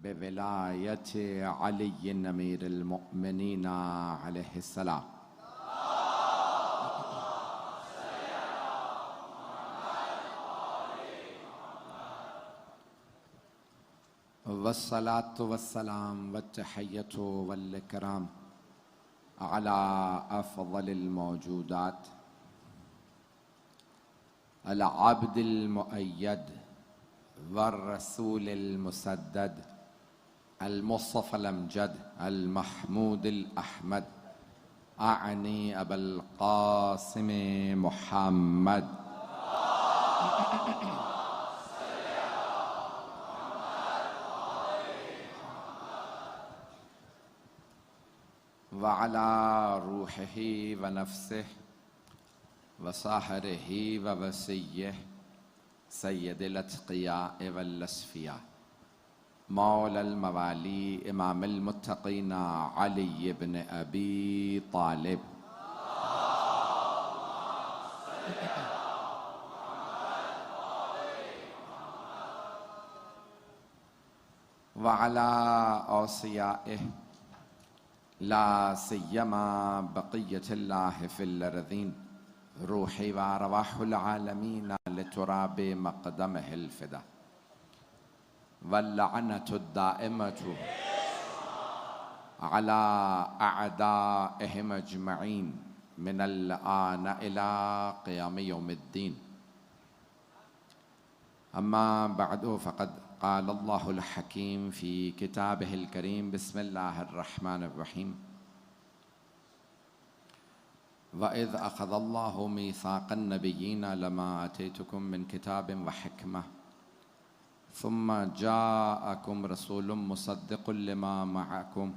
बेविलायत अली अमीरुल मोमिनीन अलैहिस्सलाम। वस्सलातु वस्सलाम वत्तहिय्यतु वल इकराम अला अफ़ज़लिल मौजूदात अल अब्दिल मुअय्यद वर रसूलिल मुसद्दद अल मुस्तफ़ल अमजद अल महमूदिल अहमद आनी अबुल क़ासिम मुहम्मद। व अला रूहिही व नफ्सिही व साहरिही व वसिय्यिही सय्यदिल अत्क़ियाए वल अस्फ़िया मौलल मवाली इमामुल मुत्तक़ीन अली इब्न अबी तालिब। व अला औसियाइही ला सिय्यमा बक़िय्यतिल्लाहि फिल अर्ज़ीन रूही व अरवाहुल आलमीन लितुराबि मक़दमिहिल फ़िदा वल लअनतु दाइमतु अला अअदाइहिम अजमईन मिनल आन इला क़ियाम यौमिद्दीन। अम्मा बअदु फ़क़द क़ाल अल्लाहुल हकीम फ़ी किताबिहिल करीम बिस्मिल्लाहिर रहमानिर रहीम व इज़ अख़ज़ल्लाहु मीसाक़न नबिय्यीन लमा आतैतुकुम मिन किताबिन व हिकमह सुम्मा जाअकुम रसूलुम मुसद्दिक़ुल लिमा मअकुम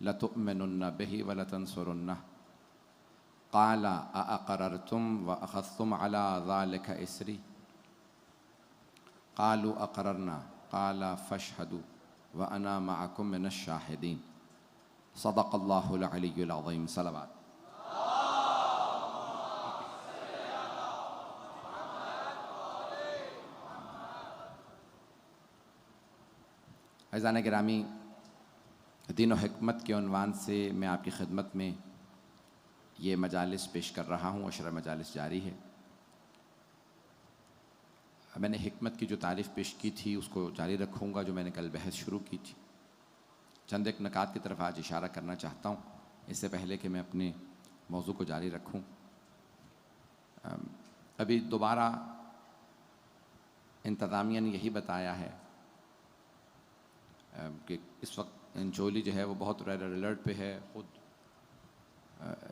लतुअमिनुन्न बिही व लतंसुरुन्नह क़ाल अअक़ररतुम व अख़ज़्तुम अला ज़ालिका इसरी क़ालू अक़ररना क़ाल फ़शहदू व अना मअकुम मिनश शाहिदीन। सदक़ल्लाहुल अलियुल अज़ीम। सलवात। अज़ान गिरामी, दीन व हिकमत के उन्वान से मैं आपकी खिदमत में ये मजालिस पेश कर रहा हूँ। अशरा मजालिस जारी है। मैंने हिकमत की जो तारीफ़ पेश की थी उसको जारी रखूँगा जो मैंने कल बहस शुरू की थी। चंद एक नकात की तरफ आज इशारा करना चाहता हूँ इससे पहले कि मैं अपने मौजू को जारी रखूँ। अभी दोबारा इंतज़ामिया ने यही बताया है कि इस वक्त इंचोली जो है वो बहुत रेड अलर्ट पे है। ख़ुद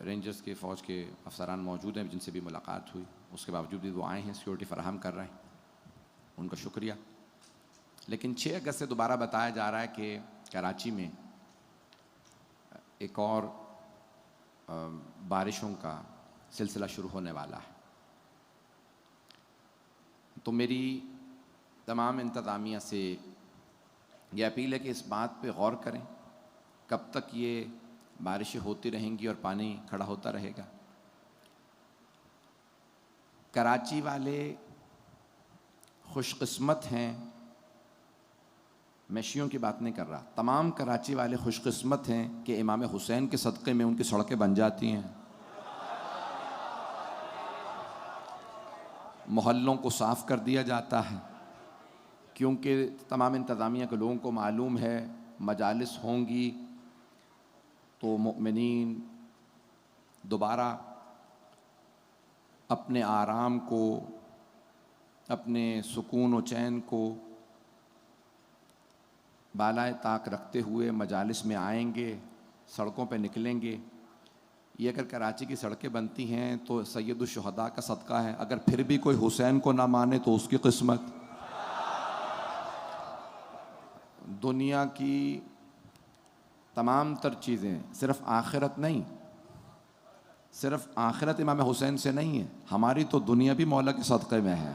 रेंजर्स के फ़ौज के अफसरान मौजूद हैं जिनसे भी मुलाकात हुई, उसके बावजूद भी वो आए हैं, सिक्योरिटी फ़राहम कर रहे हैं, उनका शुक्रिया। लेकिन 6 अगस्त से दोबारा बताया जा रहा है कि कराची में एक और बारिशों का सिलसिला शुरू होने वाला है। तो मेरी तमाम इंतज़ामिया से ये अपील है कि इस बात पे गौर करें कब तक ये बारिशें होती रहेंगी और पानी खड़ा होता रहेगा। कराची वाले खुशकिस्मत हैं, मैं शियों की बात नहीं कर रहा, तमाम कराची वाले खुशकिस्मत हैं कि इमाम हुसैन के सदक़े में उनकी सड़कें बन जाती हैं, मोहल्लों को साफ़ कर दिया जाता है, क्योंकि तमाम इंतज़ामिया के लोगों को मालूम है मजालिस होंगी तो मुमिनीन दोबारा अपने आराम को, अपने सुकून व चैन को बालाए ताक रखते हुए मजालिस में आएंगे, सड़कों पे निकलेंगे। ये अगर कराची की सड़कें बनती हैं तो सैयदुल शुहदा का सदका है। अगर फिर भी कोई हुसैन को ना माने तो उसकी किस्मत। दुनिया की तमाम तर चीज़ें, सिर्फ़ आखिरत नहीं, सिर्फ़ आखिरत इमाम हुसैन से नहीं है, हमारी तो दुनिया भी मौला के सदक़े में है।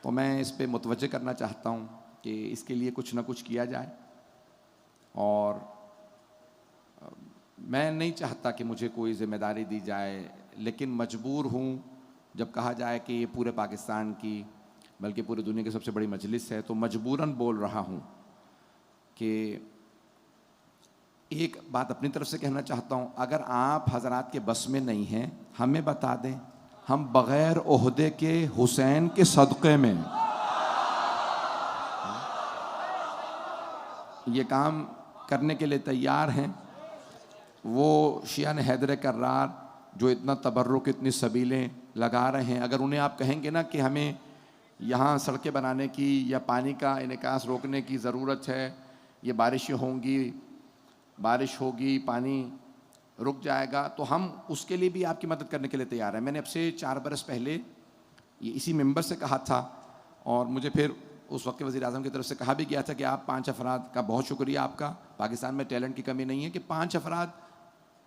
तो मैं इस पे मुतवज्जे करना चाहता हूँ कि इसके लिए कुछ ना कुछ किया जाए। और मैं नहीं चाहता कि मुझे कोई ज़िम्मेदारी दी जाए, लेकिन मजबूर हूँ जब कहा जाए कि ये पूरे पाकिस्तान की बल्कि पूरी दुनिया की सबसे बड़ी मजलिस है, तो मजबूरन बोल रहा हूँ कि एक बात अपनी तरफ से कहना चाहता हूँ, अगर आप हजरात के बस में नहीं हैं, हमें बता दें, हम बग़ैर ओहदे के हुसैन के सदक़े में ये काम करने के लिए तैयार हैं। वो शियान हैदर कर्रार जो इतना तबर्रुक, इतनी सबीलें लगा रहे हैं, अगर उन्हें आप कहेंगे ना कि हमें यहाँ सड़कें बनाने की या पानी का इनकास रोकने की ज़रूरत है, ये बारिशें होंगी, बारिश होगी, पानी रुक जाएगा, तो हम उसके लिए भी आपकी मदद करने के लिए तैयार हैं। मैंने अब से 4 बरस पहले ये इसी मेंबर से कहा था, और मुझे फिर उस वक्त के वज़ीर आज़म की तरफ से कहा भी गया था कि आप 5 अफराद का बहुत शुक्रिया आपका, पाकिस्तान में टैलेंट की कमी नहीं है, कि 5 अफराद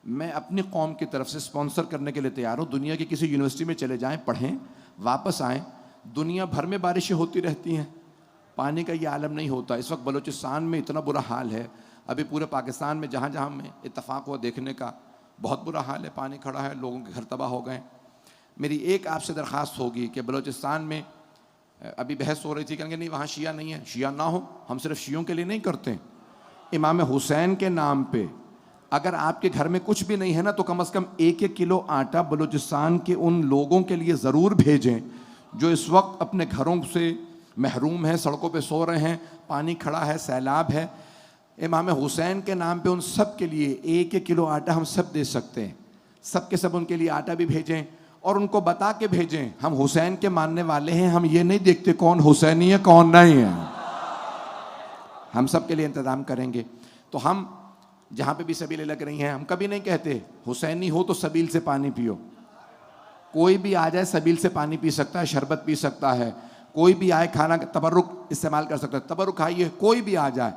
मैं अपनी कौम की तरफ से स्पॉन्सर करने के लिए तैयार हूँ। दुनिया की किसी यूनिवर्सिटी में चले जाएँ, पढ़ें, वापस आएँ। दुनिया भर में बारिशें होती रहती हैं, पानी का ये आलम नहीं होता। इस वक्त बलूचिस्तान में इतना बुरा हाल है, अभी पूरे पाकिस्तान में जहाँ जहाँ में इत्तफाक हुआ देखने का, बहुत बुरा हाल है, पानी खड़ा है, लोगों के घर तबाह हो गए। मेरी एक आपसे दरख्वास्त होगी कि बलूचिस्तान में अभी बहस हो रही थी, कहेंगे नहीं वहाँ शिया नहीं है, शिया ना हो, हम सिर्फ शियों के लिए नहीं करते। इमाम हुसैन के नाम पे अगर आपके घर में कुछ भी नहीं है ना, तो कम से कम 1-1 किलो आटा बलूचिस्तान के उन लोगों के लिए ज़रूर भेजें जो इस वक्त अपने घरों से महरूम हैं, सड़कों पे सो रहे हैं, पानी खड़ा है, सैलाब है। इमाम हुसैन के नाम पे उन सब के लिए 1-1 किलो आटा हम सब दे सकते हैं। सब के सब उनके लिए आटा भी भेजें और उनको बता के भेजें, हम हुसैन के मानने वाले हैं, हम ये नहीं देखते कौन हुसैनी है कौन नहीं है, हम सब के लिए इंतज़ाम करेंगे। तो हम जहाँ पे भी सबीलें लग रही हैं, हम कभी नहीं कहते हुसैनी हो तो सबील से पानी पियो। कोई भी आ जाए सबील से पानी पी सकता है, शरबत पी सकता है, कोई भी आए खाना तबर्रुक इस्तेमाल कर सकता है, तबर्रुक खाइए, कोई भी आ जाए,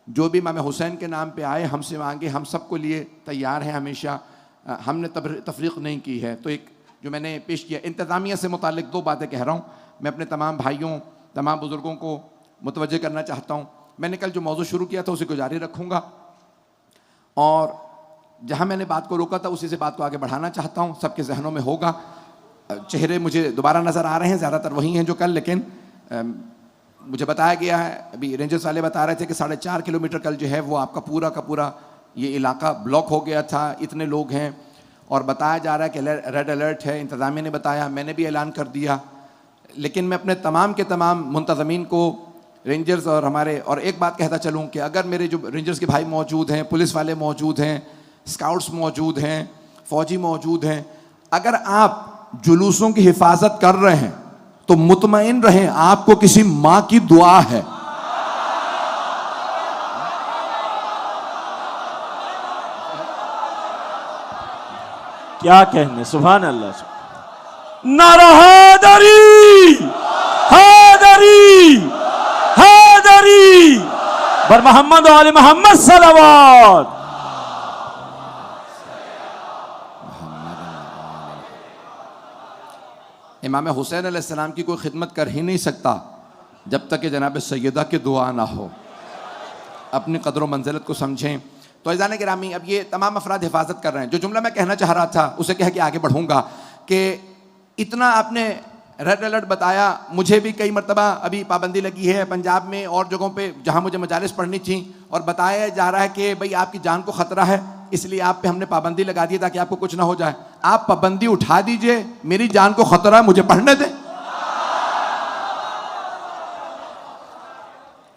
जो भी इमाम हुसैन के नाम पे आए हमसे मांगे, हम सबको लिए तैयार हैं हमेशा, हमने तफरीक नहीं की है। तो एक जो मैंने पेश किया, इंतज़ामिया से मुतालिक 2 बातें कह रहा हूँ, मैं अपने तमाम भाइयों, तमाम बुज़ुर्गों को मुतवज्जे करना चाहता हूँ। मैंने कल जो मौजू शुरू किया था उसी को जारी रखूँगा, और जहाँ मैंने बात को रोका था उसी से बात को आगे बढ़ाना चाहता हूँ। सबके जहनों में होगा, चेहरे मुझे दोबारा नज़र आ रहे हैं, ज़्यादातर वही हैं जो कल, लेकिन मुझे बताया गया है, अभी रेंजर्स वाले बता रहे थे कि 4.5 किलोमीटर कल जो है वो आपका पूरा का पूरा ये इलाका ब्लॉक हो गया था, इतने लोग हैं, और बताया जा रहा है कि रेड अलर्ट है। इंतज़ामिया ने बताया, मैंने भी ऐलान कर दिया, लेकिन मैं अपने तमाम के तमाम मुंतज़मीन को, रेंजर्स और हमारे, और एक बात कहता चलूँ कि अगर मेरे जो रेंजर्स के भाई मौजूद हैं, पुलिस वाले मौजूद हैं, स्काउट्स मौजूद हैं, फ़ौजी मौजूद हैं, अगर आप जुलूसों की हिफाजत कर रहे हैं तो मुतमईन रहें, आपको किसी माँ की दुआ है। क्या कहने, सुभान अल्लाह। नारा हैदरी, हैदरी, हैदरी, बर मोहम्मद वाले मोहम्मद सलावत। इमाम हुसैन अलैहिस्सलाम की कोई खिदमत कर ही नहीं सकता जब तक कि जनाब सैयदा की दुआ ना हो। अपनी कदर मंजिलत को समझें। तो अज़ान गिरामी, अब ये तमाम अफराद हिफाजत कर रहे हैं। जो जुमला मैं कहना चाह रहा था उसे कह के आगे बढ़ूँगा कि इतना आपने रेड अलर्ट बताया, मुझे भी कई मरतबा अभी पाबंदी लगी है पंजाब में और जगहों पे जहाँ मुझे मजालिस पढ़नी थी, और बताया जा रहा है कि भाई आपकी जान को ख़तरा है, इसलिए आप पे हमने पाबंदी लगा दी ताकि आपको कुछ ना हो जाए। आप पाबंदी उठा दीजिए, मेरी जान को ख़तरा है, मुझे पढ़ने दें।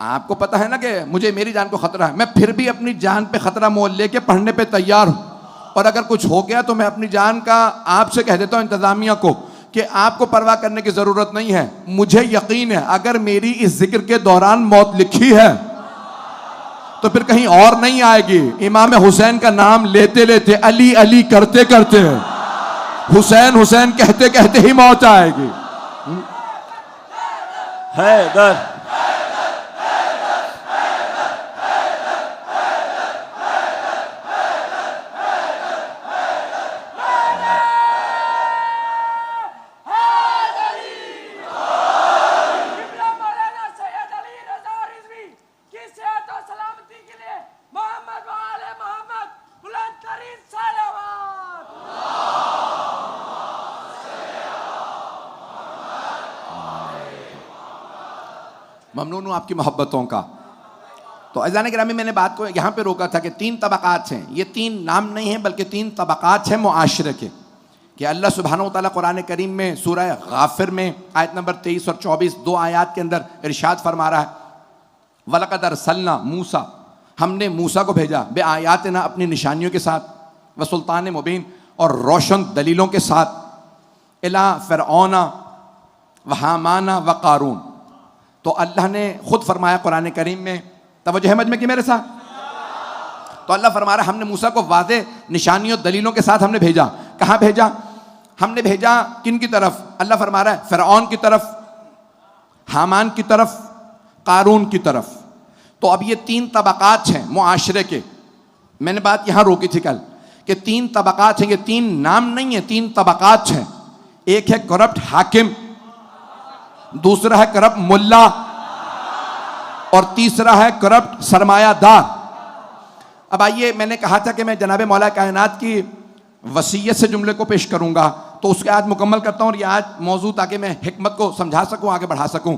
आपको पता है ना कि मुझे मेरी जान को ख़तरा है, मैं फिर भी अपनी जान पे ख़तरा मोल लेके पढ़ने पे तैयार हूँ। और अगर कुछ हो गया तो मैं अपनी जान का आपसे कह देता हूँ इंतज़ामिया को कि आपको परवाह करने की ज़रूरत नहीं है। मुझे यकीन है अगर मेरी इस जिक्र के दौरान मौत लिखी है तो फिर कहीं और नहीं आएगी। इमाम हुसैन का नाम लेते लेते, अली अली करते करते, हुसैन हुसैन कहते कहते ही मौत आएगी। हैदर, ममनून हूँ आपकी मोहब्बतों का। तो अज़ान गिरामी मैंने बात को यहाँ पे रोका था कि 3 तबक़ात हैं। ये 3 नाम नहीं हैं बल्कि 3 तबक़ात हैं मुआशरे के, कि अल्लाह सुब्हानहू व तआला कुरान करीम में सूरह गाफिर में आयत नंबर 23 और 24 2 आयत के अंदर इरशाद फरमा रहा है, वलक़द अरसलना मूसा, हमने मूसा को भेजा, बे आयातना, अपनी निशानियों के साथ, व सुल्तान मुबीन, और रोशन दलीलों के साथ, इला फ़िरऔना व हामाना व क़ारून। तो अल्लाह ने खुद फरमाया कुरान करीम में, तवज्जो है मजमे की मेरे साथ। तो अल्लाह फरमा रहा है हमने मूसा को वाज़े निशानियों दलीलों के साथ हमने भेजा। कहाँ भेजा? हमने भेजा किन की तरफ? अल्लाह फरमा रहा है फ़िरऔन की तरफ, हामान की तरफ, क़ारून की तरफ। तो अब ये 3 तबक़ात हैं मुआशरे के। मैंने बात यहाँ रोकी थी कल कि 3 तबक़ात हैं, ये 3 नाम नहीं है, 3 तबक़ात हैं। एक है करप्ट हाकिम, दूसरा है करप्ट मुल्ला, और तीसरा है करप्ट सरमायादार। अब आइए, मैंने कहा था कि मैं जनाब मौला कायनात की वसीयत से जुमले को पेश करूंगा, तो उसके आज मुकम्मल करता हूँ और ये आज मौजू, ताकि मैं हिकमत को समझा सकूँ, आगे बढ़ा सकूँ।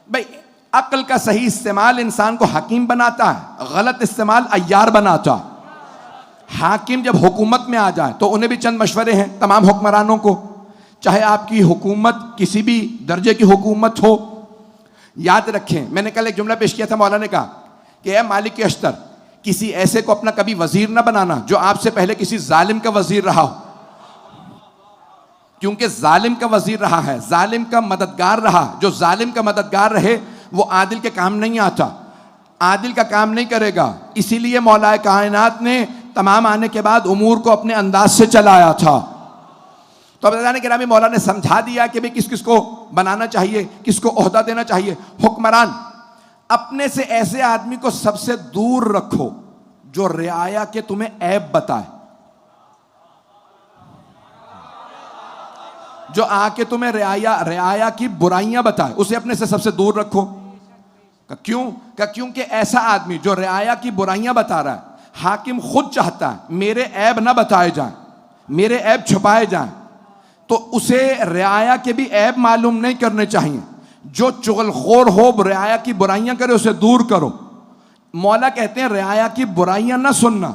भाई, अक्ल का सही इस्तेमाल इंसान को हकीम बनाता है, गलत इस्तेमाल अय्यार बनाता है। हाकिम जब हुकूमत में आ जाए तो उन्हें भी चंद मशवरे हैं तमाम हुक्मरानों को, चाहे आपकी हुकूमत किसी भी दर्जे की हुकूमत हो। याद रखें, मैंने कल एक जुमला पेश किया था, मौला ने कहा कि ए मालिक अश्तर, किसी ऐसे को अपना कभी वजीर ना बनाना जो आपसे पहले किसी जालिम का वजीर रहा हो, क्योंकि जालिम का वजीर रहा है, जालिम का मददगार रहा। जो जालिम का मददगार रहे वो आदिल के काम नहीं आता, आदिल का काम नहीं करेगा। इसीलिए मौलाए कायनात ने तमाम आने के बाद उमूर को अपने अंदाज से चलाया था। तो अब अज़ान गिरामी मौला ने समझा दिया कि भाई किस किस को बनाना चाहिए, किसको ओहदा देना चाहिए। हुक्मरान, अपने से ऐसे आदमी को सबसे दूर रखो जो रियाया के तुम्हें ऐब बताए, जो आके तुम्हें रियाया की बुराइयां बताए, उसे अपने से सबसे दूर रखो। क्यों? क्योंकि ऐसा आदमी जो रियाया की बुराइयां बता रहा है, हाकिम खुद चाहता है मेरे ऐब ना बताए जाएं, मेरे ऐब छुपाए जाएं, तो उसे रियाया के भी ऐब मालूम नहीं करने चाहिए। जो चुगलखोर हो, रियाया की बुराइयां करे, उसे दूर करो। मौला कहते हैं रियाया की बुराइयां ना सुनना।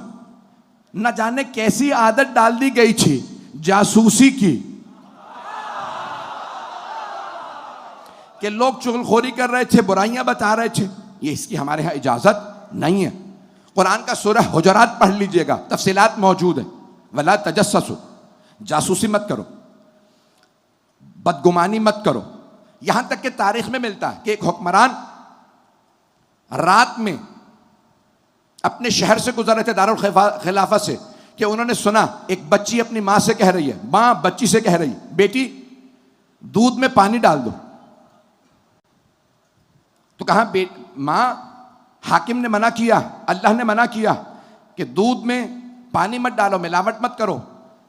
न जाने कैसी आदत डाल दी गई थी जासूसी की, कि लोग चुगलखोरी कर रहे थे, बुराइयां बता रहे थे। ये इसकी हमारे यहाँ इजाजत नहीं है। कुरान का सूरह हुजरात पढ़ लीजिएगा, तफसीलात मौजूद है। वला तजस्ससु, जासूसी मत करो, बदगुमानी मत करो। यहां तक कि तारीख में मिलता है कि एक हुक्मरान रात में अपने शहर से गुजर रहे थे, दारुल खिलाफा से, कि उन्होंने सुना एक बच्ची अपनी मां से कह रही है, मां बच्ची से कह रही, बेटी दूध में पानी डाल दो। तो कहा मां, हाकिम ने मना किया, अल्लाह ने मना किया कि दूध में पानी मत डालो, मिलावट मत करो।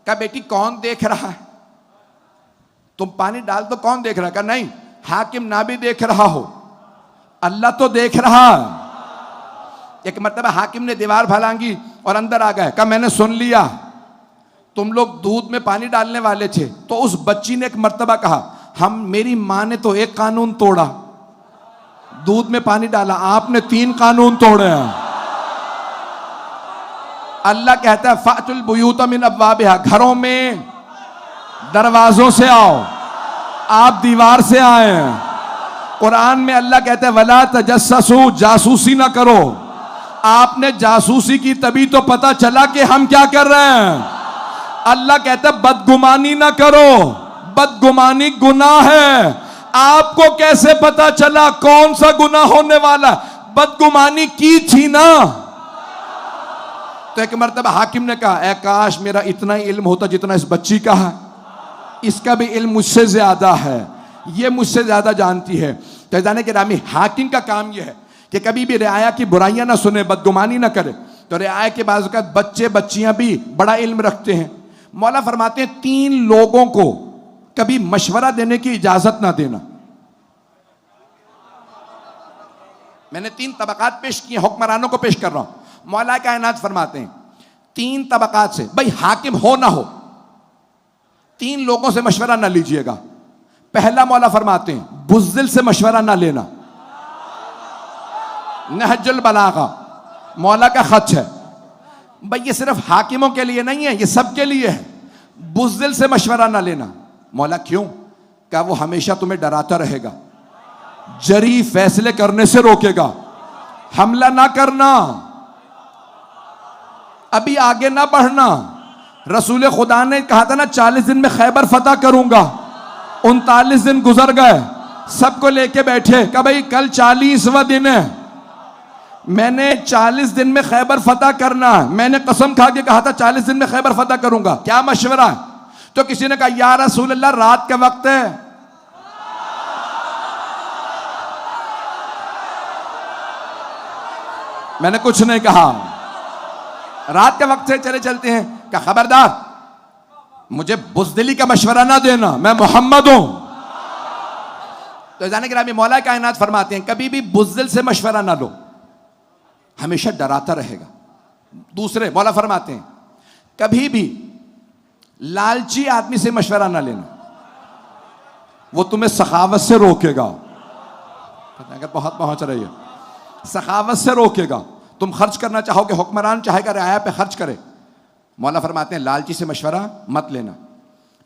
कहा बेटी कौन देख रहा है, तुम पानी डाल दो, कौन देख रहा है? कहा नहीं, हाकिम ना भी देख रहा हो, अल्लाह तो देख रहा है। एक मरतबा हाकिम ने दीवार फलांगी और अंदर आ गए। कहा मैंने सुन लिया, तुम लोग दूध में पानी डालने वाले थे। तो उस बच्ची ने एक मरतबा कहा, मेरी माँ ने तो एक कानून तोड़ा, दूध में पानी डाला, आपने 3 कानून तोड़े हैं। अल्लाह कहता है फातुल बुयूत मिन अब्वाबिहा, घरों में दरवाजों से आओ, आप दीवार से आए हैं। कुरान में अल्लाह कहता है वला तजस्ससु, जासूसी ना करो। आपने जासूसी की तभी तो पता चला कि हम क्या कर रहे हैं। अल्लाह कहता है बदगुमानी ना करो, बदगुमानी गुनाह है। आपको कैसे पता चला कौन सा गुनाह होने वाला? बदगुमानी की थी ना। तो एक मरतबा हाकिम ने कहा, ऐ काश मेरा इतना ही इल्म होता जितना इस बच्ची का है, इसका भी इल्म मुझसे ज्यादा है, ये मुझसे ज्यादा जानती है। तो जाने के रामी, हाकिम का काम यह है कि कभी भी रियाया की बुराइयां ना सुने, बदगुमानी ना करे। तो रियाया के बाज़ औक़ात बच्चे बच्चियां भी बड़ा इल्म रखते हैं। मौला फरमाते हैं 3 लोगों को कभी मशवरा देने की इजाजत ना देना। मैंने 3 तबकात पेश किए, हुक्मरानों को पेश कर रहा हूं। मौला कायनात फरमाते हैं 3 तबकात से, भाई हाकिम हो ना हो, 3 लोगों से मशवरा ना लीजिएगा। पहला मौला फरमाते हैं बुज़दिल से मशवरा ना लेना। नहजुल बलागा मौला का खत है। भाई ये सिर्फ हाकिमों के लिए नहीं है, ये सबके लिए है। बुज़दिल से मशवरा ना लेना। मौला क्यों? क्या वो हमेशा तुम्हें डराता रहेगा, जरी फैसले करने से रोकेगा, हमला ना करना, अभी आगे ना बढ़ना। रसूल खुदा ने कहा था ना 40 दिन में खैबर फतह करूंगा। 39 दिन गुजर गए, सबको लेके बैठे कि भाई कल 40वां दिन है, मैंने 40 दिन में खैबर फतह करना है। मैंने कसम खा के कहा था 40 दिन में खैबर फतह करूंगा, क्या मशवरा है? तो किसी ने कहा या रसूल अल्लाह रात का वक्त है। मैंने कुछ नहीं कहा, रात के वक्त से चले चलते हैं। क्या खबरदार मुझे बुज़दिली का मशवरा ना देना, मैं मोहम्मद हूं। तो जाने के लिए मौला कायनात फरमाते हैं कभी भी बुज़दिल से मशवरा ना लो, हमेशा डराता रहेगा। दूसरे मौला फरमाते हैं कभी भी लालची आदमी से मशवरा ना लेना, वो तुम्हें सखावत से रोकेगा। अगर बहुत पहुंच रही है, सखावत से रोकेगा। तुम खर्च करना चाहोगे, हुक्मरान चाहेगा रियाया पे खर्च करे, मौला फरमाते हैं लालची से मशवरा मत लेना।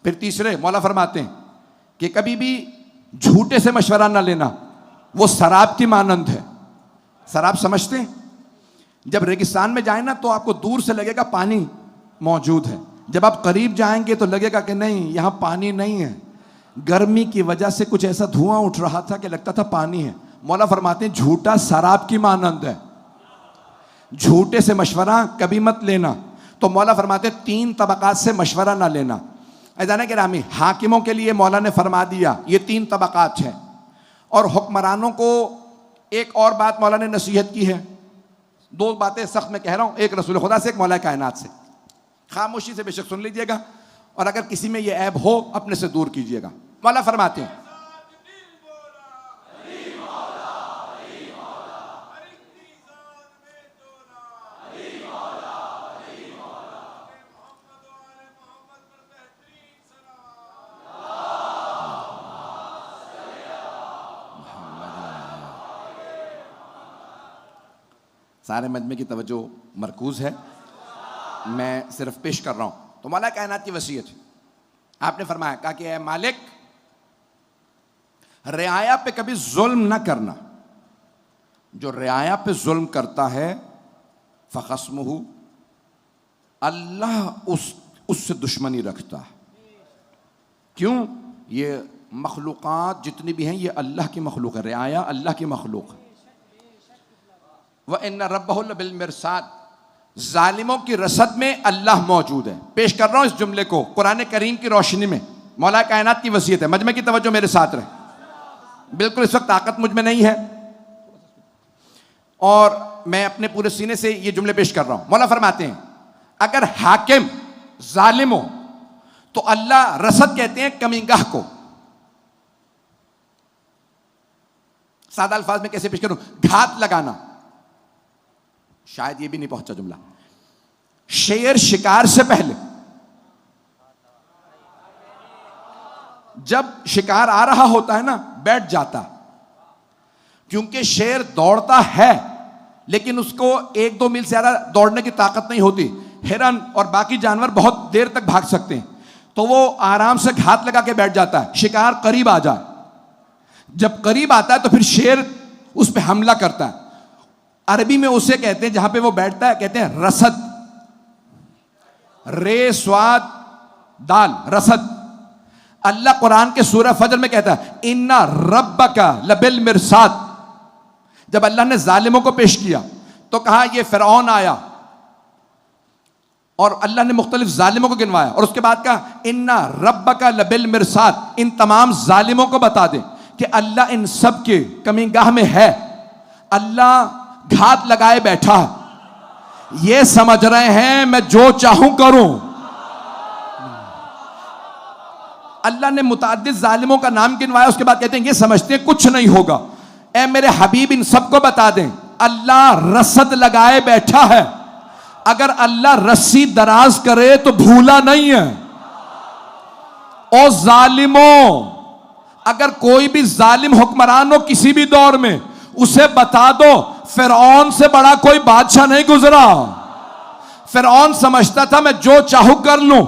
फिर तीसरे मौला फरमाते हैं कि कभी भी झूठे से मशवरा ना लेना, वो शराब की मानंद है। शराब समझते हैं? जब रेगिस्तान में जाए ना तो आपको दूर से लगेगा पानी मौजूद है, जब आप करीब जाएंगे तो लगेगा कि नहीं यहां पानी नहीं है, गर्मी की वजह से कुछ ऐसा धुआं उठ रहा था कि लगता था पानी है। मौला फरमाते हैं झूठा शराब की मानंद है, झूठे से मशवरा कभी मत लेना। तो मौला फरमाते हैं 3 तबकात से मशवरा ना लेना। ऐजाने के रामी हाकिमों के लिए मौला ने फरमा दिया ये 3 तबकात हैं। और हुक्मरानों को एक और बात मौला ने नसीहत की है। 2 बातें सख्त में कह रहा हूं, एक रसूल खुदा से, एक मौला कायनात से। खामोशी से बेशक सुन लीजिएगा, और अगर किसी में ये ऐब हो अपने से दूर कीजिएगा। मौला फरमाते हैं सारे मजमे की तवज्जो मरकूज है, मैं सिर्फ पेश कर रहा हूं। तो मौला कायनात की वसीयत है, आपने फरमाया कहा कि ऐ मालिक रियाया पे कभी जुल्म ना करना, जो रियाया पे जुल्म करता है फखस्मुहु, अल्लाह उससे दुश्मनी रखता है। क्यों? ये मखलूक़ात जितनी भी हैं ये अल्लाह की मखलूक है, रियाया अल्लाह की मखलूक है। व इन्ना रब्बहुल बिल मिरसाद, जालिमों की रसद में अल्लाह मौजूद है। पेश कर रहा हूं इस जुमले को कुरान करीम की रोशनी में, मौला कायनात की वसीयत है। मजमे की तवज्जो मेरे साथ रहे, बिल्कुल इस वक्त ताकत मुझ में नहीं है और मैं अपने पूरे सीने से ये जुमले पेश कर रहा हूं। मौला फरमाते हैं अगर हाकिम जालिम हो तो अल्लाह रसद कहते हैं कमीगाह को। सादा अल्फाज में कैसे पेश करूं? घात लगाना, शायद ये भी नहीं पहुंचा जुमला। शेर शिकार से पहले जब शिकार आ रहा होता है ना बैठ जाता, क्योंकि शेर दौड़ता है लेकिन उसको 1-2 मील से ज्यादा दौड़ने की ताकत नहीं होती। हिरन और बाकी जानवर बहुत देर तक भाग सकते हैं, तो वो आराम से घात लगा के बैठ जाता है, शिकार करीब आ जाए। जब करीब आता है तो फिर शेर उस पर हमला करता है। अरबी में उसे कहते हैं, जहां पे वो बैठता है कहते हैं रसद, रे स्वाद दाल, रसद। अल्लाह कुरान के सूरह फजर में कहता है इन्ना रब्बका लबिल मिरसाद। जब अल्लाह ने जालिमों को पेश किया तो कहा यह फिरौन आया, और अल्लाह ने मुख्तलिफ जालिमों को गिनवाया, और उसके बाद कहा इन्ना रब्बका लबिल मिरसाद। इन तमाम जालिमों को बता दे कि अल्लाह इन सब के कमीगाह में है, अल्लाह घात लगाए बैठा है। ये समझ रहे हैं मैं जो चाहूं करूं। अल्लाह ने मुताद्दिद जालिमों का नाम गिनवाया, उसके बाद कहते हैं ये समझते हैं कुछ नहीं होगा। ऐ मेरे हबीब इन सबको बता दें अल्लाह रसद लगाए बैठा है। अगर अल्लाह रस्सी दराज करे तो भूला नहीं है। ओ जालिमों, अगर कोई भी जालिम हुक्मरान हो किसी भी दौर में, उसे बता दो फिरौन से बड़ा कोई बादशाह नहीं गुजरा। फिरौन समझता था मैं जो चाहूं कर लूं।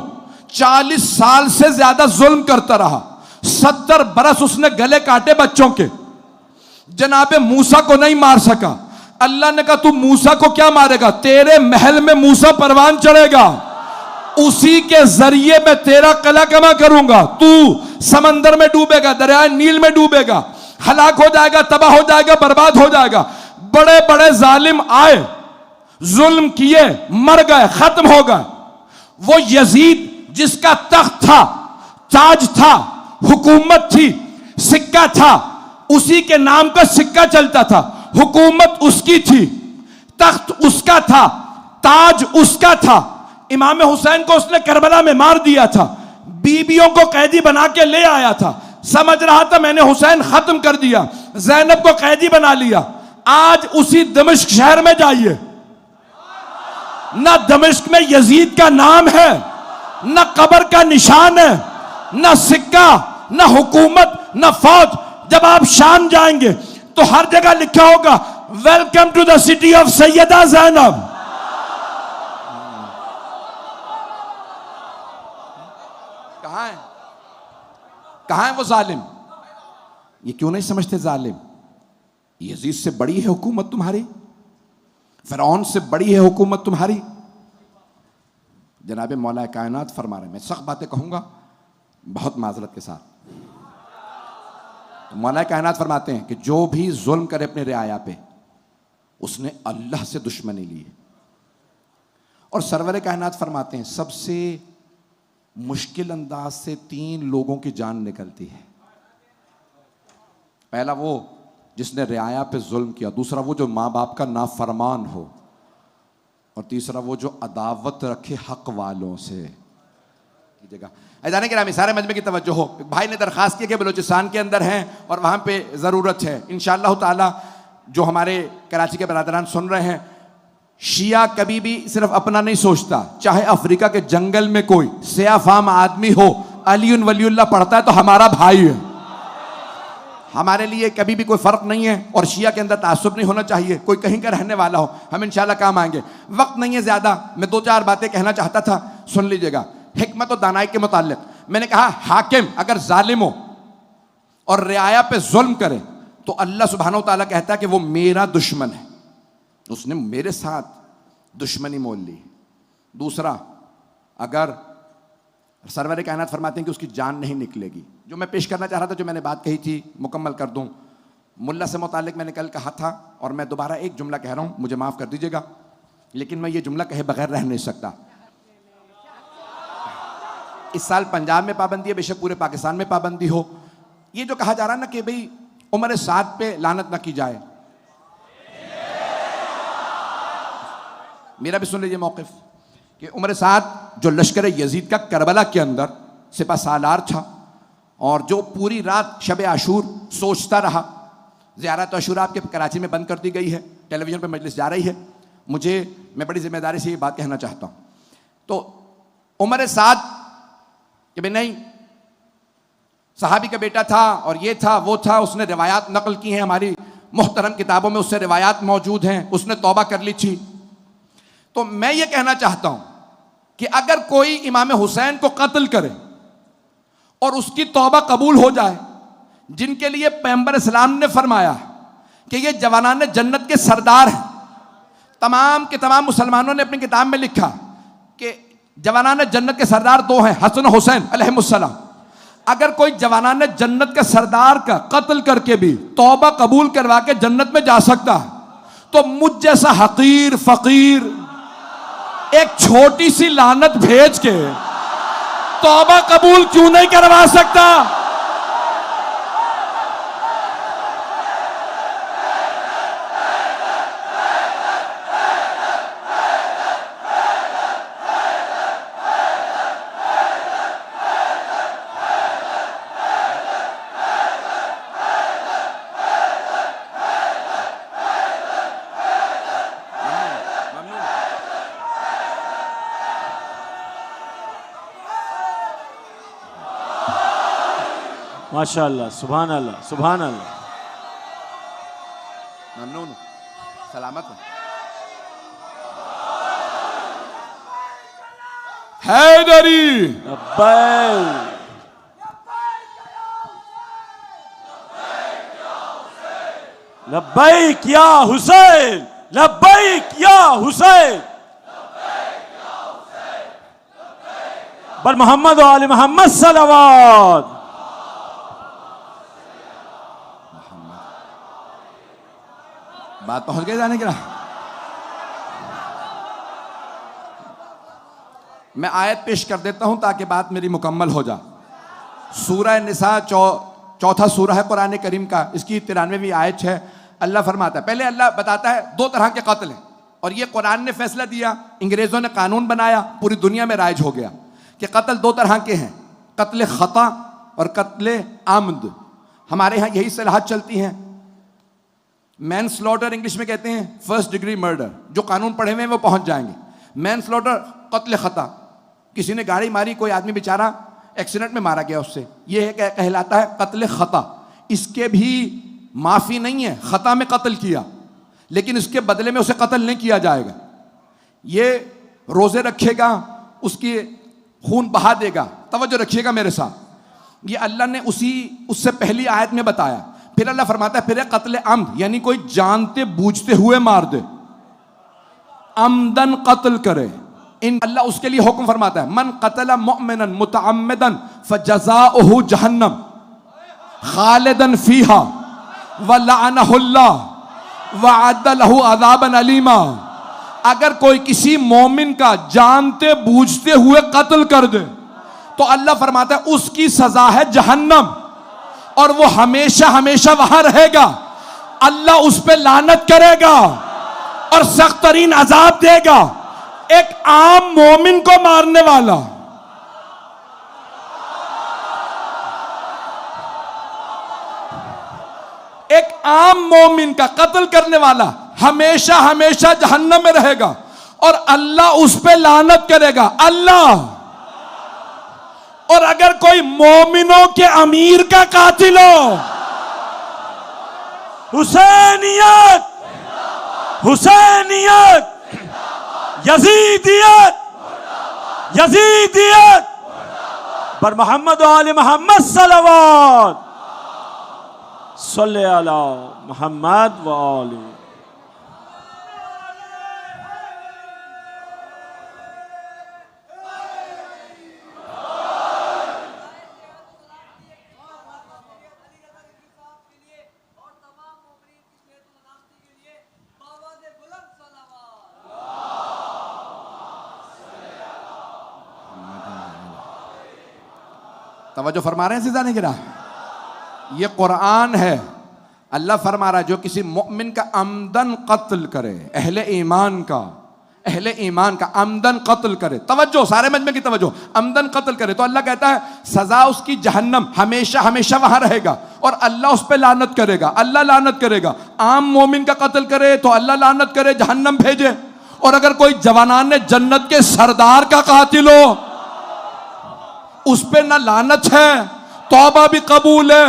40 साल से ज्यादा जुल्म करता रहा। 70 बरस उसने गले काटे बच्चों के। जनाबे मूसा को नहीं मार सका। अल्लाह ने कहा तू मूसा को क्या मारेगा, तेरे महल में मूसा परवान चढ़ेगा, उसी के जरिए मैं तेरा कला कमा करूंगा। तू समंदर में डूबेगा, दरिया नील में डूबेगा, हलाक हो जाएगा, तबाह हो जाएगा, बर्बाद हो जाएगा। बड़े बड़े जालिम आए, जुल्म किए, मर गए, खत्म हो गए। वो यजीद जिसका तख्त था, ताज था, हुकूमत थी, सिक्का था, उसी के नाम का सिक्का चलता था, हुकूमत उसकी थी, तख्त उसका था, ताज उसका था। इमाम हुसैन को उसने करबला में मार दिया था, बीबियों को कैदी बना के ले आया था, समझ रहा था मैंने हुसैन खत्म कर दिया, ज़ैनब को कैदी बना लिया। आज उसी दमिश्क शहर में जाइए, ना दमिश्क में यजीद का नाम है, ना कब्र का निशान है, ना सिक्का, ना हुकूमत, ना फौज। जब आप शाम जाएंगे तो हर जगह लिखा होगा welcome to the city of Sayyida Zainab. कहां है, कहां है वो जालिम? ये क्यों नहीं समझते जालिम? यजीद से बड़ी है हुकूमत तुम्हारी, फिरौन से बड़ी है हुकूमत तुम्हारी। जनाबे मौला कायनात फरमा रहे, मैं सख्त बातें कहूंगा बहुत माजरत के साथ। तो मौला कायनात फरमाते हैं कि जो भी जुल्म करे अपने रियाया पे, उसने अल्लाह से दुश्मनी ली है। और सरवर कायनात फरमाते हैं सबसे मुश्किल अंदाज से 3 लोगों की जान निकलती है। पहला वो जिसने रियाया पे जुल्म किया, दूसरा वो जो माँ बाप का नाफरमान हो, और तीसरा वो जो अदावत रखे हक वालों से। जगह ऐजाने के सारे मजमे की तवज्जो हो। भाई ने दरखास्त की कि बलूचिस्तान के अंदर हैं और वहाँ पे ज़रूरत है। इंशाअल्लाह ताला जो हमारे कराची के बरादरान सुन रहे हैं, शिया कभी भी सिर्फ अपना नहीं सोचता। चाहे अफ्रीका के जंगल में कोई सियाफाम आदमी हो, अली वलीउल्लाह पढ़ता है तो हमारा भाई है। हमारे लिए कभी भी कोई फ़र्क नहीं है। और शिया के अंदर तासुब नहीं होना चाहिए, कोई कहीं का रहने वाला हो, हम इंशाअल्लाह काम आएंगे। वक्त नहीं है ज़्यादा, मैं 2-4 बातें कहना चाहता था, सुन लीजिएगा। हिकमत और दानाई के मुताल्लिक मैंने कहा, हाकिम अगर जालिम हो और रियाया पे जुल्म करे तो अल्लाह सुब्हानहू तआला कहता है कि वो मेरा दुश्मन है, उसने मेरे साथ दुश्मनी मोल ली। दूसरा, अगर सरवर कायनात फरमाते हैं कि उसकी जान नहीं निकलेगी। जो मैं पेश करना चाह रहा था, जो मैंने बात कही थी, मुकम्मल कर दूं। मुल्ला से मुतालिक मैंने कल कहा था और मैं दोबारा एक जुमला कह रहा हूं, मुझे माफ़ कर दीजिएगा, लेकिन मैं ये जुमला कहे बगैर रह नहीं सकता। इस साल पंजाब में पाबंदी है, बेशक पूरे पाकिस्तान में पाबंदी हो। ये जो कहा जा रहा है ना कि भाई उम्र साद पे लानत ना की जाए, मेरा भी सुन लीजिए मौक़िफ़ कि उम्र साद जो लश्कर यजीद का करबला के अंदर सिपा सालार था और जो पूरी रात शब आशूर सोचता रहा। ज़ियारत आशूरा आपके कराची में बंद कर दी गई है, टेलीविज़न पर मजलिस जा रही है। मैं बड़ी जिम्मेदारी से ये बात कहना चाहता हूँ। तो उमर साद कि भाई नहीं, सहाबी का बेटा था और ये था वो था, उसने रिवायात नकल की हैं, हमारी मुहतरम किताबों में उससे रिवायात मौजूद हैं, उसने तौबा कर ली थी। तो मैं ये कहना चाहता हूं कि अगर कोई इमाम हुसैन को कत्ल करे और उसकी तौबा कबूल हो जाए, जिनके लिए पैगंबर इस्लाम ने फरमाया कि ये जवानान जन्नत के सरदार हैं, तमाम के तमाम मुसलमानों ने अपनी किताब में लिखा कि जवानान जन्नत के सरदार 2 हैं, हसन हुसैन अलैहिमुस्सलाम। अगर कोई जवानान जन्नत के सरदार का कत्ल करके भी तौबा कबूल करवा के जन्नत में जा सकता है, तो मुझ जैसा हकीर फकीर एक छोटी सी लानत भेज के तौबा कबूल क्यों नहीं करवा सकता? माशाअल्लाह, सुभान अल्लाह, सुभान अल्लाह। ममनून। सलामत हैदरी। लब्बैक लब्बैक या हुसैन, लब्बैक या हुसैन। बर मोहम्मद व आले मोहम्मद सलावत। बात पहुंच गई जाने की ना। मैं आयत पेश कर देता हूं ताकि बात मेरी मुकम्मल हो जा। सूरह निसा चौथा सूरह है कुरान करीम का, इसकी 93वीं आयत है। अल्लाह फरमाता है, पहले अल्लाह बताता है दो तरह के कत्ल हैं और ये कुरान ने फैसला दिया, अंग्रेजों ने कानून बनाया, पूरी दुनिया में राइज हो गया कि कत्ल दो तरह के हैं, कत्ल खता और कत्ल आमद। हमारे यहाँ यही सलाहत चलती हैं। मैन स्लॉटर इंग्लिश में कहते हैं फर्स्ट डिग्री मर्डर, जो कानून पढ़े हुए हैं वो पहुंच जाएंगे। मैन स्लॉटर कत्ल खता, किसी ने गाड़ी मारी, कोई आदमी बेचारा एक्सीडेंट में मारा गया, उससे ये कहलाता है कत्ल खता। इसके भी माफी नहीं है, खता में कत्ल किया लेकिन इसके बदले में उसे कत्ल नहीं किया जाएगा। ये रोजे रखेगा, उसकी खून बहा देगा। तवज्जो रखिएगा मेरे साथ, ये अल्लाह ने उससे पहली आयत में बताया। फिर अल्लाह फरमाता है फिर कत्ल अम्द, यानी कोई जानते बूझते हुए मार दे, अमदन कत्ल करे। इन अल्लाह उसके लिए हुक्म फरमाता है, मन कतला मुअमिनन मुतअम्मिदन फजज़ाउहु जहन्नम खालिदन फीहा व लअनहुल्लाह व अद्द लहु अज़ाबन अलीमा। अगर कोई किसी मोमिन का जानते बूझते हुए कत्ल कर दे तो अल्लाह फरमाता है उसकी सजा है जहन्नम और वो हमेशा हमेशा वहां रहेगा। अल्लाह उस पे लानत करेगा और सख्त तरीन अजाब देगा। एक आम मोमिन को मारने वाला, एक आम मोमिन का कत्ल करने वाला हमेशा हमेशा जहन्नम में रहेगा और अल्लाह उस पे लानत करेगा। अल्लाह, और अगर कोई मोमिनों के अमीर का कातिल हो, हुसैनियत, हुसैनियत, यजीदियत, यजीदियत, पर मोहम्मद व आले मोहम्मद सलावत। सल्ले अला मोहम्मद व आले। तवज्जो फरमा रहे हैं सीधा नहीं गिरा। ये कुरान है, अल्लाह फरमा रहा है जो किसी मोमिन का अमदन कत्ल करे, अहले ईमान का अमदन कत्ल करे। तवज्जो सारे मजमे की तवज्जो, अमदन कत्ल करे तो अल्लाह कहता है सजा उसकी जहन्नम, हमेशा हमेशा वहां रहेगा और अल्लाह उस पर लानत करेगा। अल्लाह लानत करेगा। आम मोमिन का कत्ल करे तो अल्लाह लानत करे, जहन्नम भेजे। और अगर कोई जवानान ने जन्नत के सरदार का कातिल हो, उस पे ना लानत है, तौबा भी कबूल है।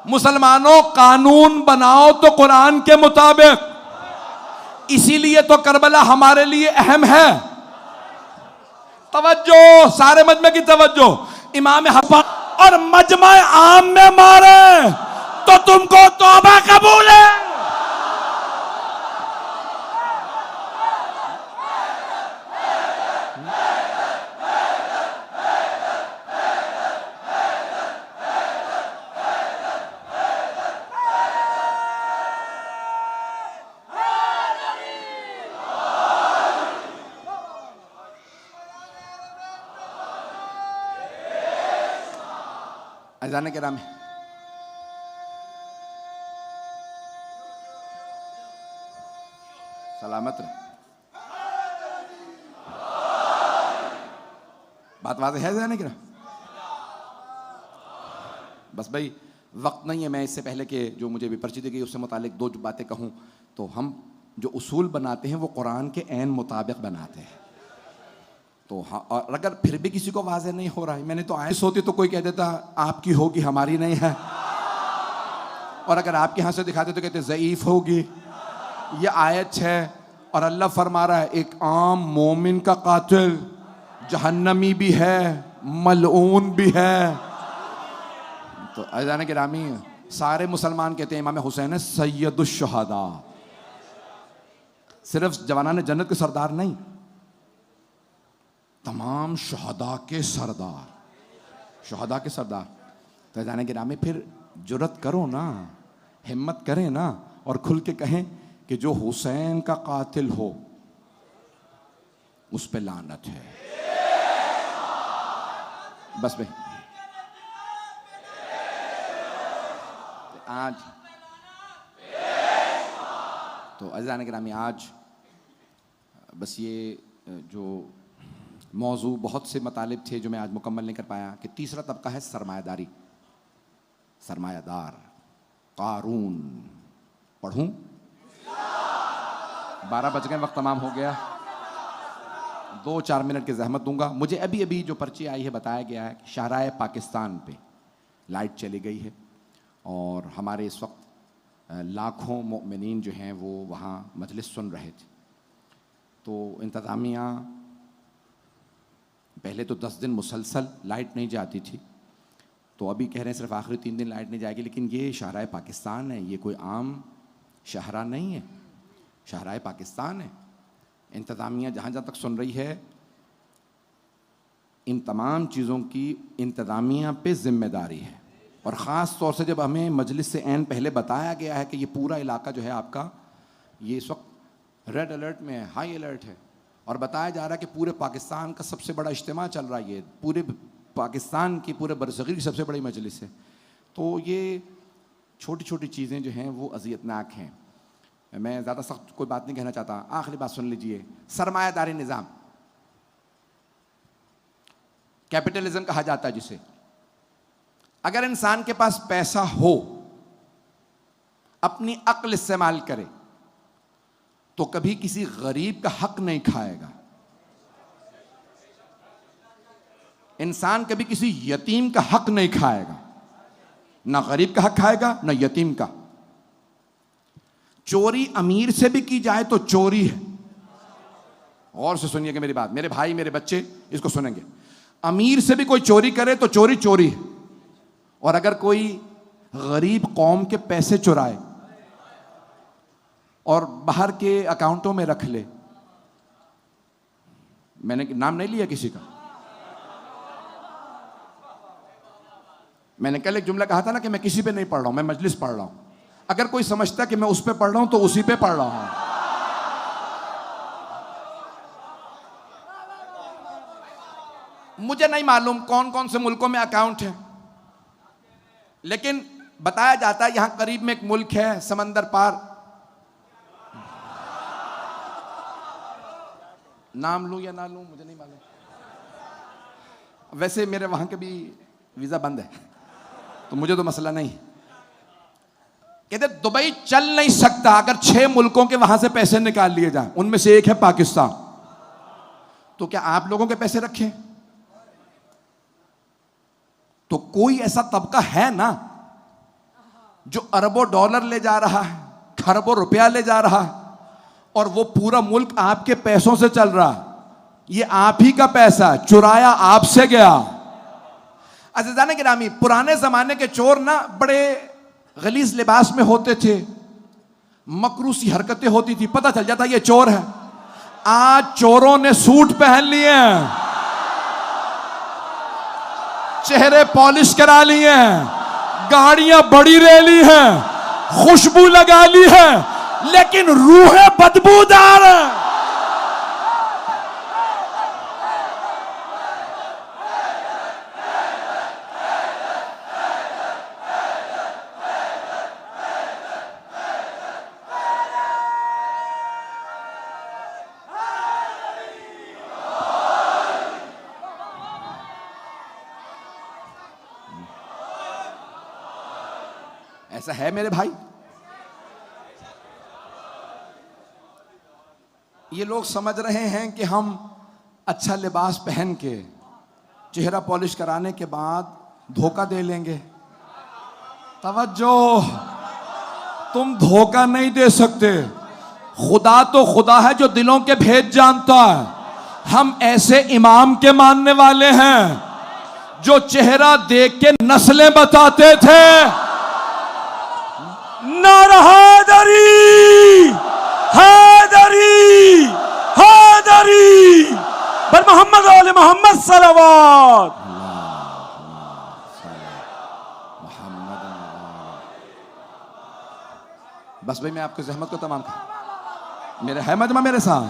मुसलमानों, कानून बनाओ तो कुरान के मुताबिक। इसीलिए तो करबला हमारे लिए अहम है। तवज्जो, सारे मजमे की तवज्जो। इमाम हसन और मजमा आम में मारे तो तुमको तौबा कबूल है। अजान के नाम है सलामत रहे। बात वाज़ेह है जाने की ना। बस भाई वक्त नहीं है, मैं इससे पहले कि जो मुझे विपर्ची दी गई उससे मुतालिक दो बातें कहूं। तो हम जो उसूल बनाते हैं वो कुरान के ऐन मुताबिक बनाते हैं। तो हाँ, और अगर फिर भी किसी को वाज़ेह नहीं हो रहा है, मैंने तो आयत होती तो कोई कह देता आपकी होगी हमारी नहीं है, और अगर आपके यहाँ से दिखाते तो कहते ज़ईफ होगी। ये आयत है और अल्लाह फरमा रहा है एक आम मोमिन का कातिल जहन्नमी भी है, मलऊन भी है। तो अज़ान गिरामी, सारे मुसलमान कहते हैं इमाम हुसैन है सैयदुश शुहदा, सिर्फ जवानाने जन्नत के सरदार नहीं, तमाम शुहदा के सरदार, शुहदा के सरदार। तो अज़ान गिरामी, फिर जुर्रत करो ना, हिम्मत करें ना और खुल के कहें कि जो हुसैन का कातिल हो उस पे लानत है। बस भाई, आज तो अज़ीज़ान गिरामी, आज बस ये जो मौजू, बहुत से मतालिब थे जो मैं आज मुकम्मल नहीं कर पाया कि तीसरा तबका है सरमायादारी, सरमायादार कारून। पढ़ूं? 12 बज गए, वक्त तमाम हो गया। 2-4 मिनट की जहमत दूंगा। मुझे अभी अभी जो पर्ची आई है बताया गया है कि शाहराए पाकिस्तान पे लाइट चली गई है और हमारे इस वक्त लाखों मोमिनीन जो हैं वो वहाँ मजलिस सुन रहे थे। तो इंतज़ामिया, पहले तो 10 दिन मुसलसल लाइट नहीं जाती थी, तो अभी कह रहे हैं सिर्फ आखिरी 3 दिन लाइट नहीं जाएगी। लेकिन ये शाहराए पाकिस्तान है, ये कोई आम शाहरा नहीं है, शाहराए पाकिस्तान है। इंतज़ामिया जहाँ जहाँ तक सुन रही है, इन तमाम चीज़ों की इंतज़ामिया पे ज़िम्मेदारी है। और ख़ास तौर से जब हमें मजलिस से ऐन पहले बताया गया है कि ये पूरा इलाका जो है आपका, ये इस वक्त रेड अलर्ट में है, हाई अलर्ट है, और बताया जा रहा है कि पूरे पाकिस्तान का सबसे बड़ा इज्तिमा चल रहा है, ये पूरे पाकिस्तान की, पूरे बरसग़ीर की सबसे बड़ी मजलिस है। तो ये छोटी छोटी चीज़ें जो हैं वो अज़ियतनाक हैं। मैं ज़्यादा सख्त कोई बात नहीं कहना चाहता, आखिरी बात सुन लीजिए। सरमायादारी निज़ाम, कैपिटलिज्म कहा जाता है जिसे, अगर इंसान के पास पैसा हो, अपनी अक्ल इस्तेमाल करे, तो कभी किसी गरीब का हक नहीं खाएगा। इंसान कभी किसी यतीम का हक नहीं खाएगा, ना गरीब का हक खाएगा ना यतीम का। चोरी अमीर से भी की जाए तो चोरी है। गौर से सुनिएगा मेरी बात, मेरे भाई, मेरे बच्चे इसको सुनेंगे। अमीर से भी कोई चोरी करे तो चोरी चोरी है, और अगर कोई गरीब कौम के पैसे चुराए और बाहर के अकाउंटों में रख ले, मैंने नाम नहीं लिया किसी का, मैंने कल एक जुमला कहा था ना कि मैं किसी पे नहीं पढ़ रहा हूं, मैं मजलिस पढ़ रहा हूं। अगर कोई समझता कि मैं उस पे पढ़ रहा हूं तो उसी पे पढ़ रहा हूं। मुझे नहीं मालूम कौन कौन से मुल्कों में अकाउंट है, लेकिन बताया जाता है यहां करीब में एक मुल्क है समंदर पार, नाम लूं या ना लूं मुझे नहीं मालूम, वैसे मेरे वहां के भी वीजा बंद है तो मुझे तो मसला नहीं। कहते दुबई चल नहीं सकता अगर 6 मुल्कों के वहां से पैसे निकाल लिए जाए, उनमें से एक है पाकिस्तान। तो क्या आप लोगों के पैसे रखें? तो कोई ऐसा तबका है ना जो अरबों डॉलर ले जा रहा है, खरबों रुपया ले जा रहा है, और वो पूरा मुल्क आपके पैसों से चल रहा है। ये आप ही का पैसा, चुराया आपसे गया। अज़ीज़ान गिरामी, पुराने जमाने के चोर ना बड़े गलीज लिबास में होते थे, मकरूसी हरकतें होती थी, पता चल जाता ये चोर है। आज चोरों ने सूट पहन लिए हैं, चेहरे पॉलिश करा लिए हैं, गाड़ियां बड़ी ले ली हैं, खुशबू लगा ली है, लेकिन रूहें बदबूदार है। ऐसा है मेरे भाई। ये लोग समझ रहे हैं कि हम अच्छा लिबास पहन के, चेहरा पॉलिश कराने के बाद धोखा दे लेंगे। तवज्जो, तुम धोखा नहीं दे सकते, खुदा तो खुदा है जो दिलों के भेद जानता है। हम ऐसे इमाम के मानने वाले हैं जो चेहरा देख के नस्लें बताते थे। नारा हैदरी, हैदरी, हैदरी, पर मोहम्मद वाले मोहम्मद सलावत। बस भाई मैं आपकी जहमत को तमाम कर, मेरे है मजमा मेरे साथ,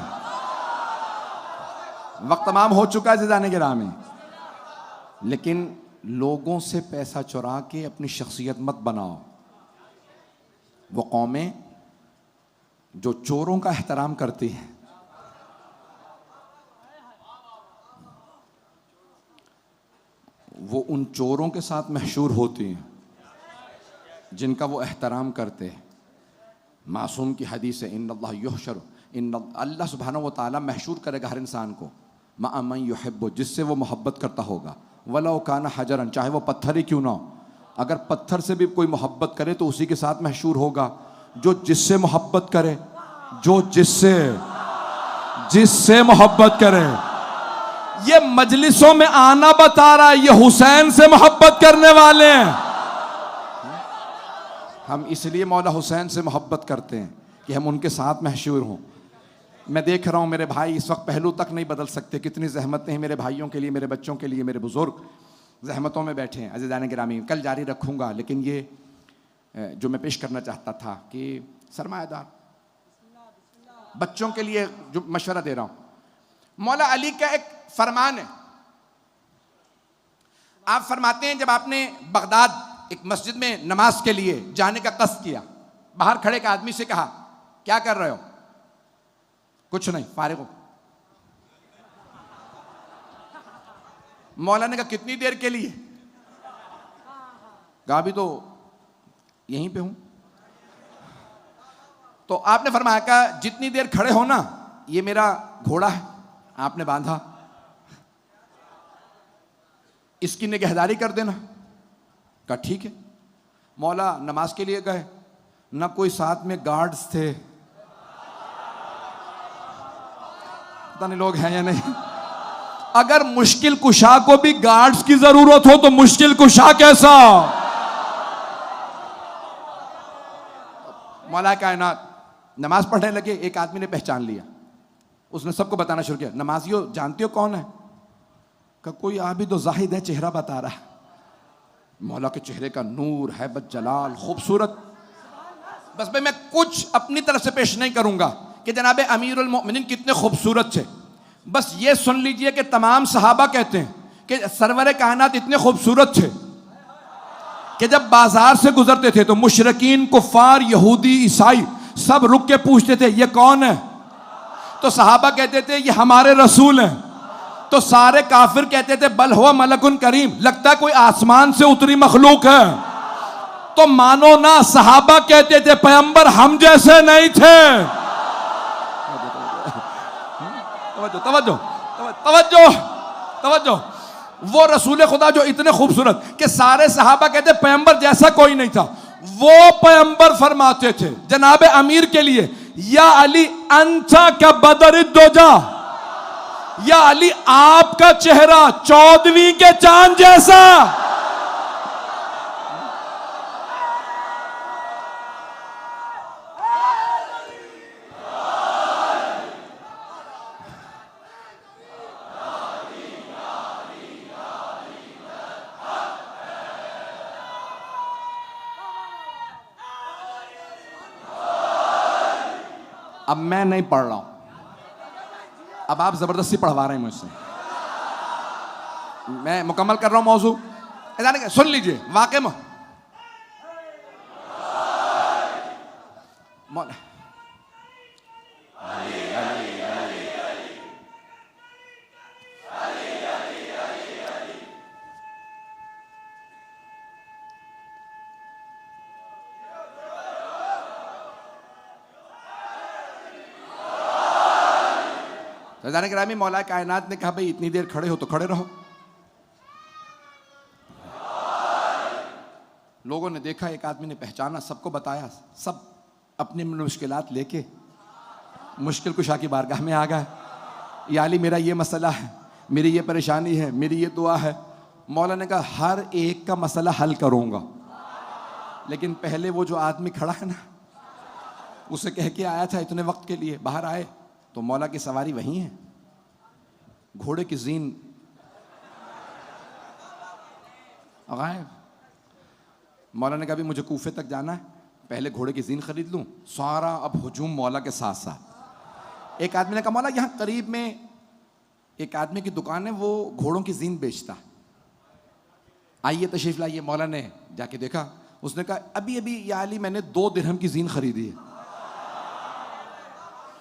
वक्त तमाम हो चुका है जाने के राह में। लेकिन लोगों से पैसा चुरा के अपनी शख्सियत मत बनाओ। वो कौमें जो चोरों का एहतराम करती हैं, वो उन चोरों के साथ मशहूर होती हैं जिनका वो एहतराम करते हैं। मासूम की हदीस है, इन्नल्लाह युहशर, अल्लाह सुब्हानहू व तआला महशूर करेगा हर इंसान को मअ मन युहिब्बु, जिससे वो मोहब्बत करता होगा, वलौ काना हजरन, चाहे वो पत्थर ही क्यों ना हो। अगर पत्थर से भी कोई मोहब्बत करे तो उसी के साथ महशूर होगा जो जिससे मोहब्बत करे, जो जिससे मोहब्बत करे। ये मजलिसों में आना बता रहा है ये हुसैन से मोहब्बत करने वाले हैं। हम इसलिए मौला हुसैन से मोहब्बत करते हैं कि हम उनके साथ महशूर हों। मैं देख रहा हूँ मेरे भाई इस वक्त पहलू तक नहीं बदल सकते, कितनी जहमतें हैं मेरे भाइयों के लिए, मेरे बच्चों के लिए, मेरे बुजुर्ग जहमतों में बैठे हैं। अज़ीज़ान गिरामी, कल जारी रखूँगा, लेकिन ये जो मैं पेश करना चाहता था कि सरमायादार बच्चों के लिए जो मशवरा दे रहा हूँ, मौला अली का एक फरमान है। आप फरमाते हैं जब आपने बगदाद एक मस्जिद में नमाज के लिए जाने का कस्द किया, बाहर खड़े एक आदमी से कहा क्या कर रहे हो? कुछ नहीं, फारिग हो। मौला ने कहा कितनी देर के लिए? कहा भी तो यहीं पे हूं। तो आपने फरमाया कहा जितनी देर खड़े हो ना, ये मेरा घोड़ा है, आपने बांधा, इसकी निगहदारी कर देना। कहा ठीक है। मौला नमाज के लिए गए, ना कोई साथ में गार्ड्स थे, पता नहीं लोग हैं या नहीं। अगर मुश्किल कुशा को भी गार्ड्स की जरूरत हो तो मुश्किल कुशा कैसा? मौला कायनात नमाज पढ़ने लगे, एक आदमी ने पहचान लिया, उसने सबको बताना शुरू किया, नमाजियों जानते हो कौन है? कहा कोई आबिद जाहिद है, चेहरा बता रहा है। मौला के चेहरे का नूर, हैबत, जलाल, खूबसूरत। बस भाई मैं कुछ अपनी तरफ से पेश नहीं करूंगा कि जनाब अमीरुल मोमिनीन कितने खूबसूरत थे। बस ये सुन लीजिए कि तमाम सहाबा कहते हैं कि सरवर कायनात इतने खूबसूरत थे कि जब बाजार से गुजरते थे तो मुशरिकीन, कुफार, यहूदी, ईसाई सब रुक के पूछते थे ये कौन है? तो सहाबा कहते थे ये हमारे रसूल हैं। तो सारे काफिर कहते थे बल हुआ मलकुन करीम, लगता है कोई आसमान से उतरी मखलूक है। तो मानो ना, सहाबा कहते थे पैगंबर हम जैसे नहीं थे। तवज्जो तवज्जो तवज्जो। वो रसूल खुदा जो इतने खूबसूरत कि सारे सहाबा कहते पैगंबर जैसा कोई नहीं था। वो पैगंबर फरमाते थे जनाब अमीर के लिए, या अली अंता का बदर दोजा, या अली आपका चेहरा 14वीं के चांद जैसा। अब मैं नहीं पढ़ रहा हूं, अब आप जबरदस्ती पढ़वा रहे हैं मुझसे। मैं मुकम्मल कर रहा हूं मौजू, सुन लीजिए। वाकई में रज़ान गिरामी, मौला कायनात ने कहा भाई इतनी देर खड़े हो तो खड़े रहो। लोगों ने देखा, एक आदमी ने पहचाना, सबको बताया, सब अपनी मुश्किलात लेके मुश्किल कुशा की बारगाह में आ गए, या अली मेरा ये मसला है, मेरी ये परेशानी है, मेरी ये दुआ है। मौला ने कहा हर एक का मसला हल करूंगा, लेकिन पहले वो जो आदमी खड़ा है ना, उसे कह के आया था इतने वक्त के लिए, बाहर आए तो मौला की सवारी वही है, घोड़े की जीन गायब। मौला ने कहा भी मुझे कूफे तक जाना है, पहले घोड़े की जीन खरीद लूं। सारा अब हुजूम मौला के साथ साथ। एक आदमी ने कहा मौला यहां करीब में एक आदमी की दुकान है, वो घोड़ों की जीन बेचता, आइए तशरीफ लाइए। मौला ने जाके देखा, उसने कहा अभी अभी या अली मैंने 2 दिरहम की जीन खरीदी है।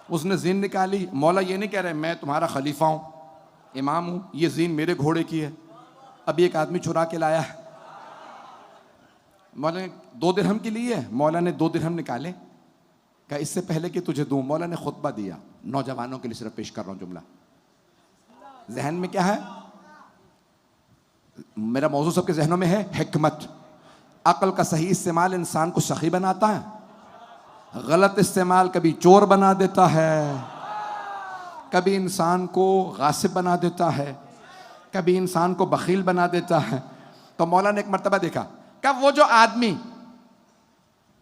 उसने जीन निकाली। मौला ये नहीं कह रहे मैं तुम्हारा खलीफा हूं, इमाम हूं, ये जीन मेरे घोड़े की है, अभी एक आदमी चुरा के लाया है। मौला ने 2 दिरहम के लिए है। मौला ने 2 दिरहम निकाले, कहा इससे पहले कि तुझे दूं। मौला ने खुतबा दिया, नौजवानों के लिए सिर्फ पेश कर रहा हूं जुमला, जहन में क्या है, मेरा मौजू सबके जहनों में है, हिकमत। अक्ल का सही इस्तेमाल इंसान को सखी बनाता है, गलत इस्तेमाल कभी चोर बना देता है, कभी इंसान को गासिब बना देता है, कभी इंसान को बखील बना देता है। तो मौला ने एक मर्तबा देखा, कब वो जो आदमी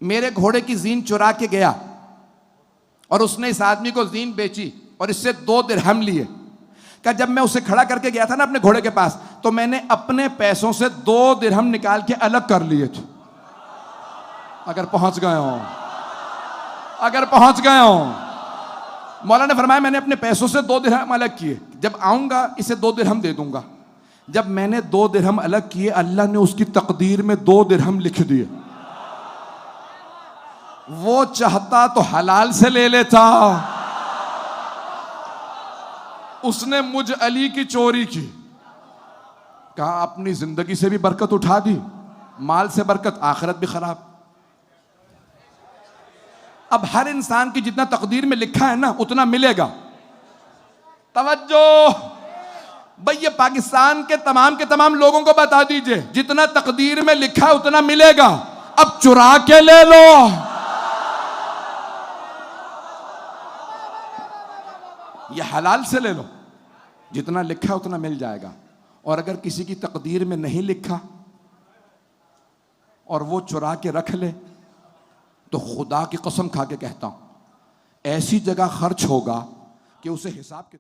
मेरे घोड़े की जीन चुरा के गया और उसने इस आदमी को जीन बेची और इससे 2 दिरहम लिए, का जब मैं उसे खड़ा करके गया था ना अपने घोड़े के पास, तो मैंने अपने पैसों से 2 दिरहम निकाल के अलग कर लिए थे। अगर पहुंच गए हो, अगर पहुंच गए हो। मौला ने फरमाया मैंने अपने पैसों से 2 दिरहम अलग किए, जब आऊंगा इसे 2 दिरहम दे दूंगा। जब मैंने 2 दिरहम अलग किए, अल्लाह ने उसकी तकदीर में 2 दिरहम लिख दिए। वो चाहता तो हलाल से ले लेता, उसने मुझ अली की चोरी की। कहा अपनी जिंदगी से भी बरकत उठा दी, माल से बरकत, आखिरत भी खराब। अब हर इंसान की जितना तकदीर में लिखा है ना उतना मिलेगा। तवज्जो भाई, ये पाकिस्तान के तमाम लोगों को बता दीजिए, जितना तकदीर में लिखा है उतना मिलेगा। अब चुरा के ले लो, ये हलाल से ले लो, जितना लिखा है उतना मिल जाएगा। और अगर किसी की तकदीर में नहीं लिखा और वो चुरा के रख ले, तो खुदा की कसम खा के कहता हूं ऐसी जगह खर्च होगा कि उसे हिसाब के